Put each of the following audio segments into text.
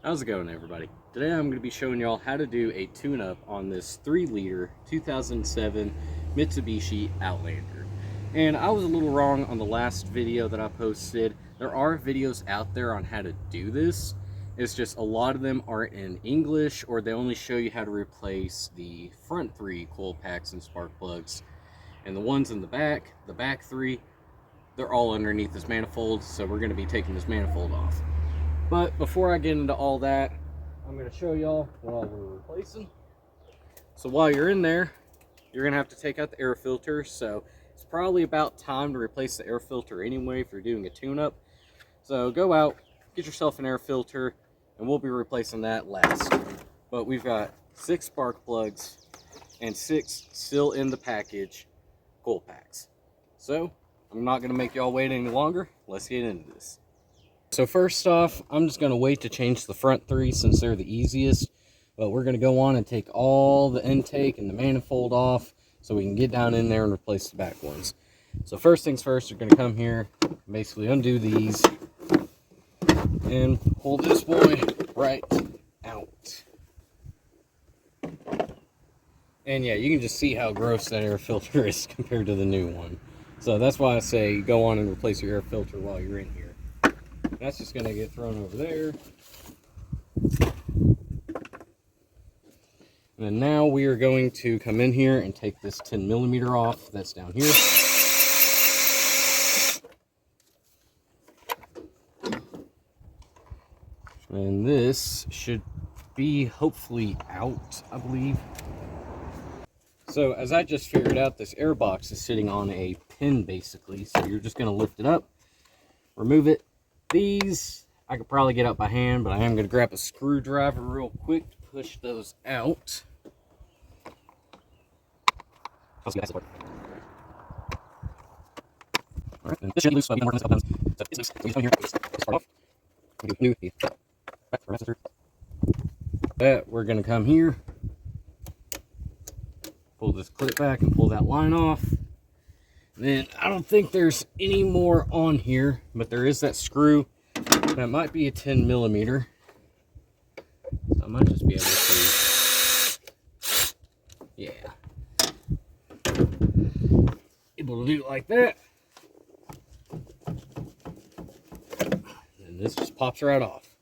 How's it going, everybody? Today I'm going to be showing y'all how to do a tune-up on this 3-liter 2007 Mitsubishi Outlander. And I was a little wrong on the last video that I posted. There are videos out there on how to do this. It's just a lot of them aren't in English, or they only show you how to replace the front 3 coil packs and spark plugs. And the ones in the back 3, they're all underneath this manifold, so we're going to be taking this manifold off. But before I get into all that, I'm going to show y'all what all we're replacing. So while you're in there, you're going to have to take out the air filter. So it's probably about time to replace the air filter anyway if you're doing a tune-up. So go out, get yourself an air filter, and we'll be replacing that last. But we've got 6 spark plugs and 6 still in the package coil packs. So I'm not going to make y'all wait any longer. Let's get into this. So first off, I'm just going to wait to change the front 3 since they're the easiest. But we're going to go on and take all the intake and the manifold off so we can get down in there and replace the back ones. So first things first, you're going to come here, basically undo these, and pull this boy right out. And yeah, you can just see how gross that air filter is compared to the new one. So that's why I say go on and replace your air filter while you're in here. That's just going to get thrown over there. And then now we are going to come in here and take this 10mm off that's down here. And this should be hopefully out, I believe. So as I just figured out, this air box is sitting on a pin basically. So you're just going to lift it up, remove it. These I could probably get out by hand, but I am going to grab a screwdriver real quick to push those out. Alright, and this should loose, so I've been working this a couple times. So it's loose, so we come here, this part off. We do new the back capacitor. That we're going to come here, pull this clip back and pull that line off. Then I don't think there's any more on here, but there is that screw. That might be a 10mm. So I might just be able to, yeah, able to do it like that. And this just pops right off.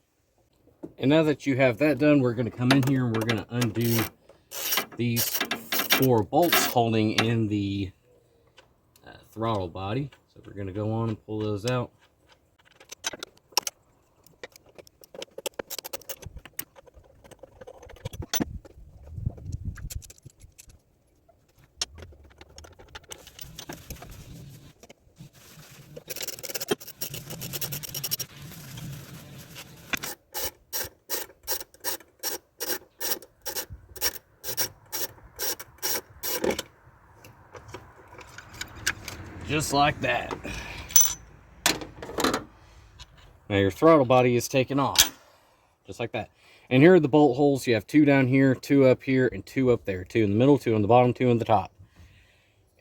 And now that you have that done, we're going to come in here and we're going to undo these 4 bolts holding in the throttle body. So we're going to go on and pull those out. Just like that. Now your throttle body is taken off. Just like that. And here are the bolt holes. You have 2 down here, 2 up here, and 2 up there. 2 in the middle, 2 on the bottom, 2 on the top.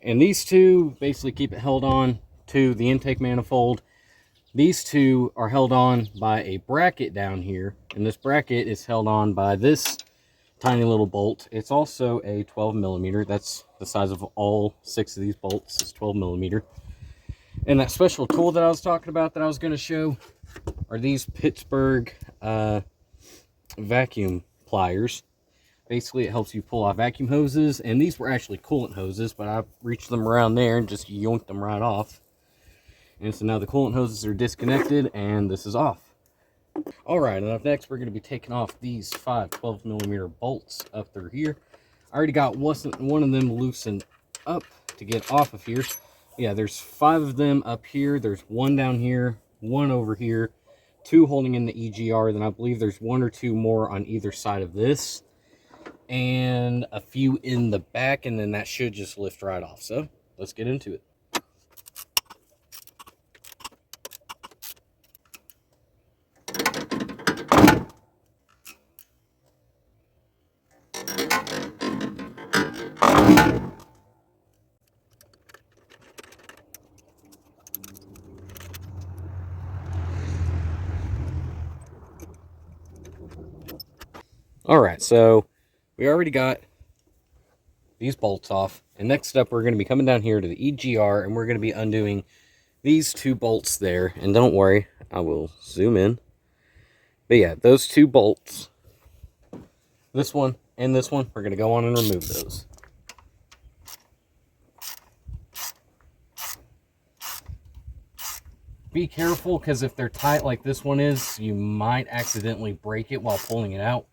And these 2 basically keep it held on to the intake manifold. These 2 are held on by a bracket down here. And this bracket is held on by this tiny little bolt. It's also a 12mm. That's the size of all 6 of these bolts. It's 12mm. And that special tool that I was talking about that I was going to show are these Pittsburgh vacuum pliers. Basically, it helps you pull off vacuum hoses. And these were actually coolant hoses, but I reached them around there and just yoinked them right off. And so now the coolant hoses are disconnected and this is off. Alright, and up next we're going to be taking off these 5 12mm bolts up through here. I already got one of them loosened up to get off of here. Yeah, there's 5 of them up here. There's 1 down here, 1 over here, 2 holding in the EGR. Then I believe there's 1 or 2 more on either side of this. And a few in the back, and then that should just lift right off. So, let's get into it. Alright, so we already got these bolts off. And next up, we're going to be coming down here to the EGR, and we're going to be undoing these two bolts there. And don't worry, I will zoom in. But yeah, those two bolts, this one and this one, we're going to go on and remove those. Be careful, because if they're tight like this one is, you might accidentally break it while pulling it out.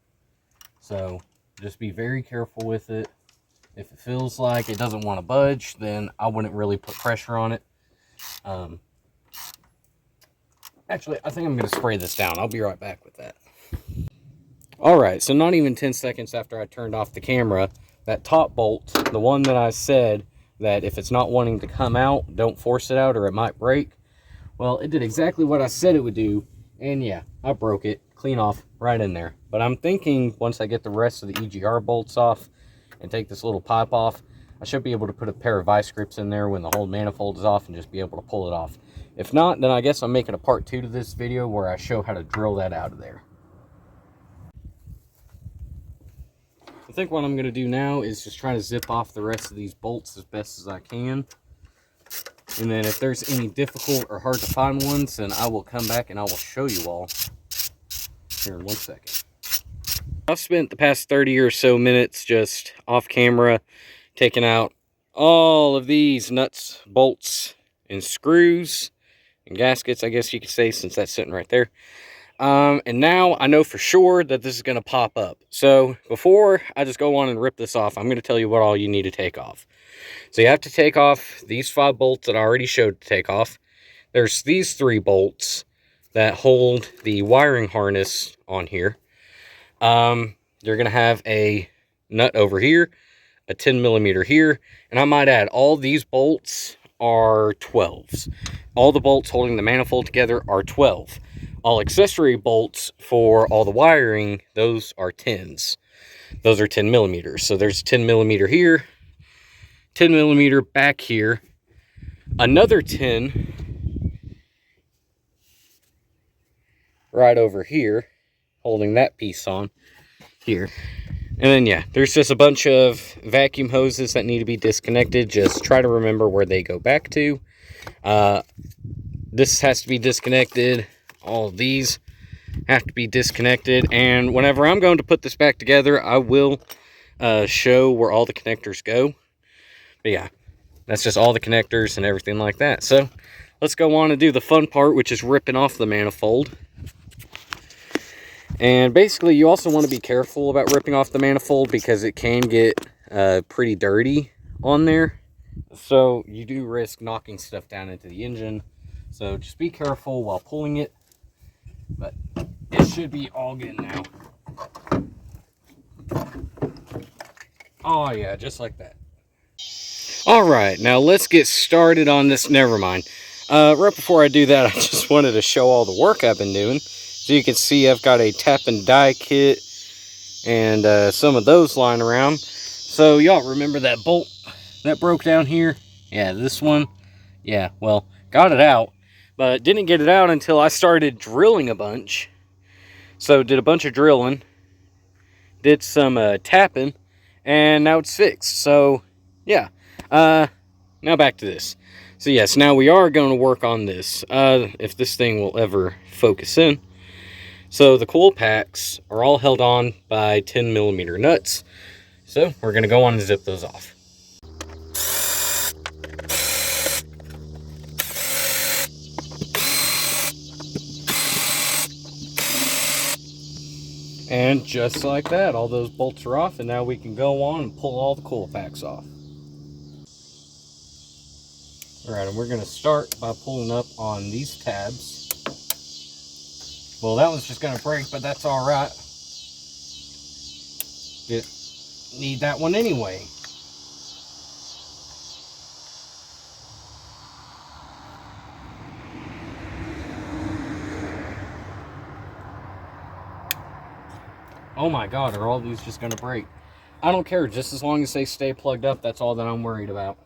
So just be very careful with it. If it feels like it doesn't want to budge, then I wouldn't really put pressure on it. Actually, I think I'm going to spray this down. I'll be right back with that. Alright, so not even 10 seconds after I turned off the camera, that top bolt, the one that I said that if it's not wanting to come out, don't force it out or it might break. Well, it did exactly what I said it would do, and yeah, I broke it clean off right in there. But I'm thinking once I get the rest of the EGR bolts off and take this little pipe off, I should be able to put a pair of vice grips in there when the whole manifold is off and just be able to pull it off. If not, then I guess I'm making a part 2 to this video where I show how to drill that out of there. I think what I'm going to do now is just try to zip off the rest of these bolts as best as I can. And then if there's any difficult or hard to find ones, then I will come back and I will show you all here in 1 second. I've spent the past 30 or so minutes just off camera taking out all of these nuts, bolts, and screws and gaskets, I guess you could say, since that's sitting right there. And now I know for sure that this is going to pop up. So before I just go on and rip this off, I'm going to tell you what all you need to take off. So you have to take off these 5 bolts that I already showed to take off. There's these 3 bolts that hold the wiring harness on here. You're going to have a nut over here, a 10mm here, and I might add all these bolts are 12s. All the bolts holding the manifold together are 12. All accessory bolts for all the wiring, those are 10s. Those are 10mm. So there's 10mm here, 10mm back here, another 10 right over here, holding that piece on here. And then yeah, there's just a bunch of vacuum hoses that need to be disconnected. Just try to remember where they go back to. This has to be disconnected. All of these have to be disconnected. And whenever I'm going to put this back together, I will show where all the connectors go. But yeah, that's just all the connectors and everything like that. So let's go on and do the fun part, which is ripping off the manifold. And basically, you also want to be careful about ripping off the manifold because it can get pretty dirty on there. So you do risk knocking stuff down into the engine. So just be careful while pulling it. But it should be all good now. Oh yeah, just like that. Alright, now let's get started on this. Never mind. Right before I do that, I just wanted to show all the work I've been doing. So you can see I've got a tap and die kit and some of those lying around. So y'all remember that bolt that broke down here? Yeah, this one. Yeah, well, got it out. But didn't get it out until I started drilling a bunch. So did a bunch of drilling. Did some tapping. And now it's fixed. So, yeah. Now back to this. So yes, now we are going to work on this. If this thing will ever focus in. So the coil packs are all held on by 10mm nuts. So we're going to go on and zip those off. And just like that, all those bolts are off, and now we can go on and pull all the coil packs off. Alright, and we're going to start by pulling up on these tabs. Well, that one's just going to break, but that's alright. Need that one anyway. Oh my god, are all these just going to break? I don't care, just as long as they stay plugged up, that's all that I'm worried about.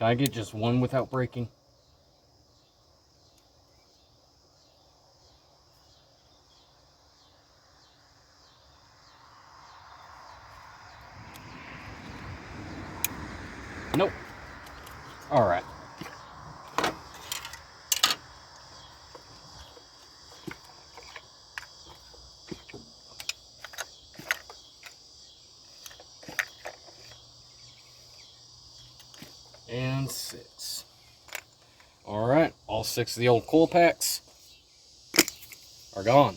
Can I get just one without breaking? Nope. All right. And 6. All right, all 6 of the old coil packs are gone.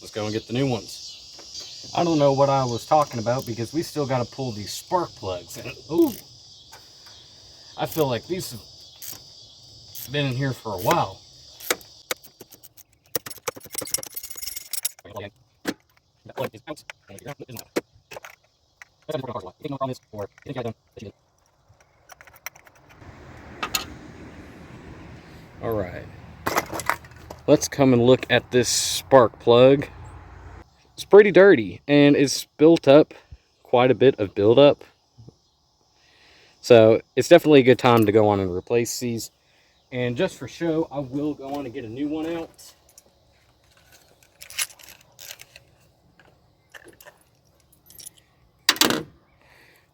Let's go and get the new ones. I don't know what I was talking about because we still got to pull these spark plugs. And ooh, I feel like these have been in here for a while. All right, let's come and look at this spark plug. It's pretty dirty and it's built up quite a bit of buildup. So it's definitely a good time to go on and replace these. And just for show, I will go on and get a new one out.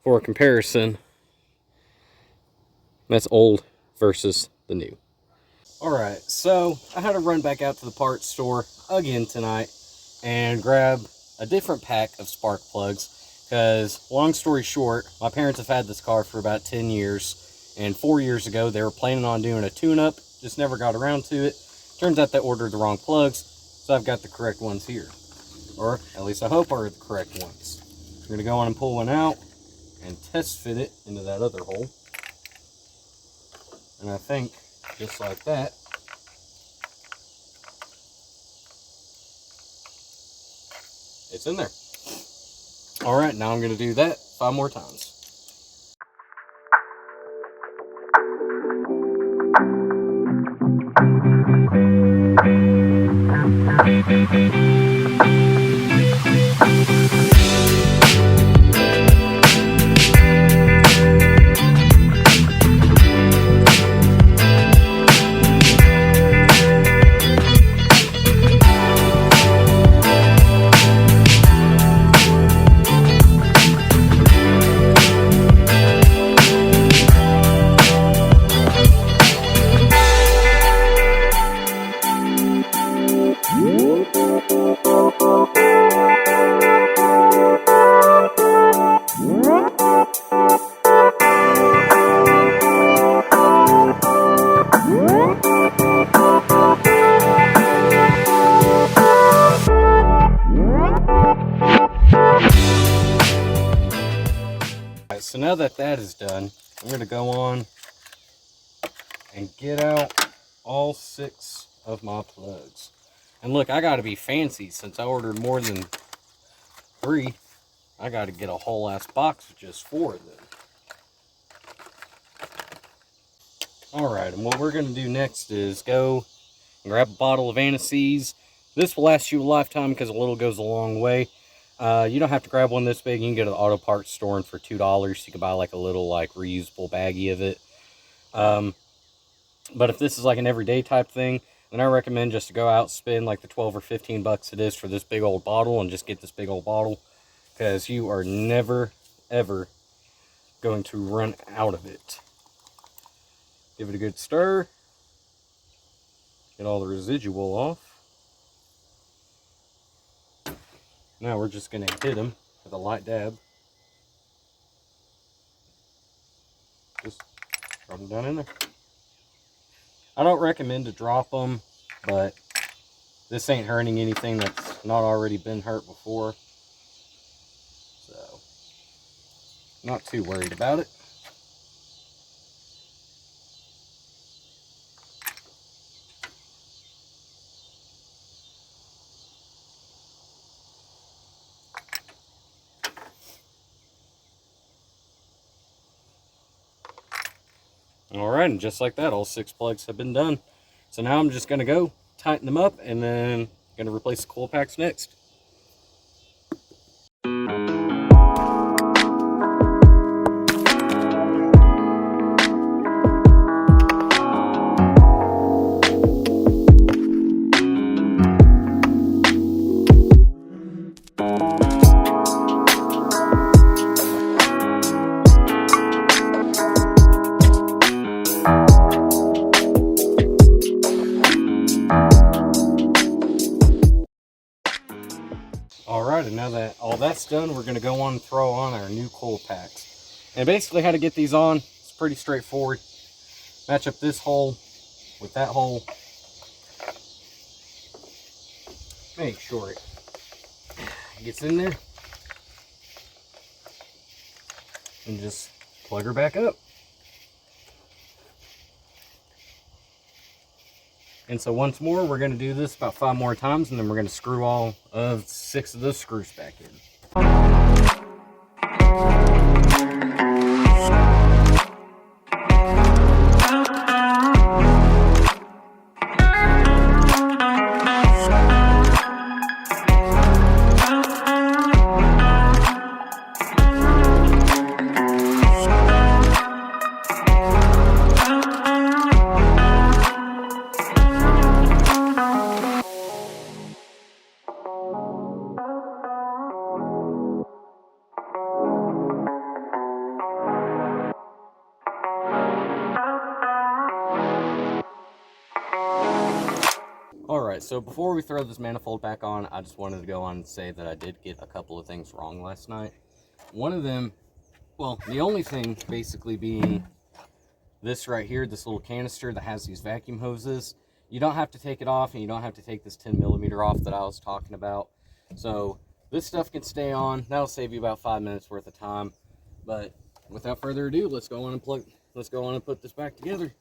For a comparison, that's old versus the new. Alright, so I had to run back out to the parts store again tonight and grab a different pack of spark plugs because, long story short, my parents have had this car for about 10 years, and 4 years ago they were planning on doing a tune-up, just never got around to it. Turns out they ordered the wrong plugs, so I've got the correct ones here. Or at least I hope are the correct ones. I'm going to go on and pull one out and test fit it into that other hole. And I think, just like that, it's in there. Alright, now I'm going to do that 5 more times. So now that that is done, I'm going to go on and get out all 6 of my plugs. And look, I got to be fancy since I ordered more than 3. I got to get a whole ass box of just 4 of them. Alright, and what we're going to do next is go and grab a bottle of Anise. This will last you a lifetime because a little goes a long way. You don't have to grab one this big. You can get at the auto parts store, and for $2 you can buy like a little like reusable baggie of it. But if this is like an everyday type thing, then I recommend just to go out, spend like the 12 or 15 bucks it is for this big old bottle, and just get this big old bottle, because you are never ever going to run out of it. Give it a good stir, get all the residual off. Now we're just going to hit them with a light dab. Just drop them down in there. I don't recommend to drop them, but this ain't hurting anything that's not already been hurt before. So, not too worried about it. Alright, and just like that, all 6 plugs have been done. So now I'm just going to go tighten them up, and then going to replace the coil packs next. that's done, we're going to go on and throw on our new coil packs. And basically how to get these on, it's pretty straightforward. Match up this hole with that hole. Make sure it gets in there. And just plug her back up. And so once more, we're going to do this about 5 more times, and then we're going to screw all of 6 of those screws back in. Alright, so before we throw this manifold back on, I just wanted to go on and say that I did get a couple of things wrong last night. One of them, well, the only thing basically being this right here, this little canister that has these vacuum hoses. You don't have to take it off, and you don't have to take this 10mm off that I was talking about. So this stuff can stay on. That'll save you about 5 minutes worth of time. But without further ado, let's go on and put this back together.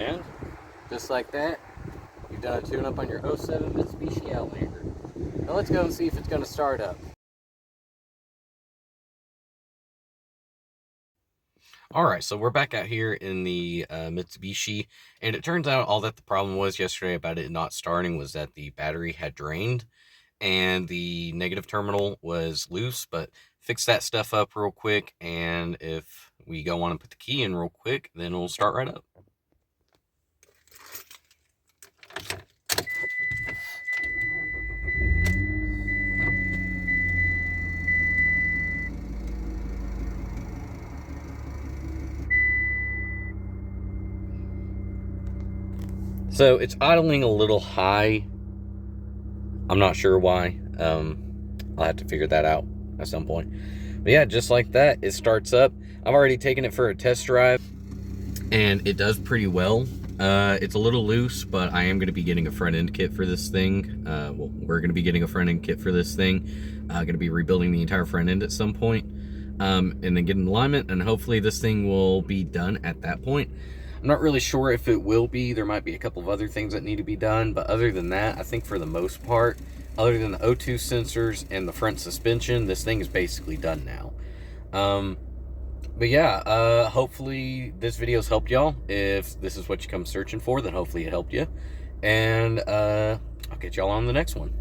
And just like that, you've done a tune-up on your 07 Mitsubishi Outlander. Now let's go and see if it's going to start up. Alright, so we're back out here in the Mitsubishi, and it turns out all that the problem was yesterday about it not starting was that the battery had drained, and the negative terminal was loose, but fix that stuff up real quick, and if we go on and put the key in real quick, then it'll start right up. So it's idling a little high. I'm not sure why. I'll have to figure that out at some point. But yeah, just like that, it starts up. I've already taken it for a test drive, and it does pretty well. It's a little loose, but I am going to be getting a front end kit for this thing. Well, we're going to be getting a front end kit for this thing. Going to be rebuilding the entire front end at some point, and then getting alignment, and hopefully this thing will be done at that point. I'm not really sure if it will be. There might be a couple of other things that need to be done, but other than that, I think for the most part, other than the O2 sensors and the front suspension, this thing is basically done now. But yeah, hopefully this video's helped y'all. If this is what you come searching for, then hopefully it helped you. And I'll get y'all on the next one.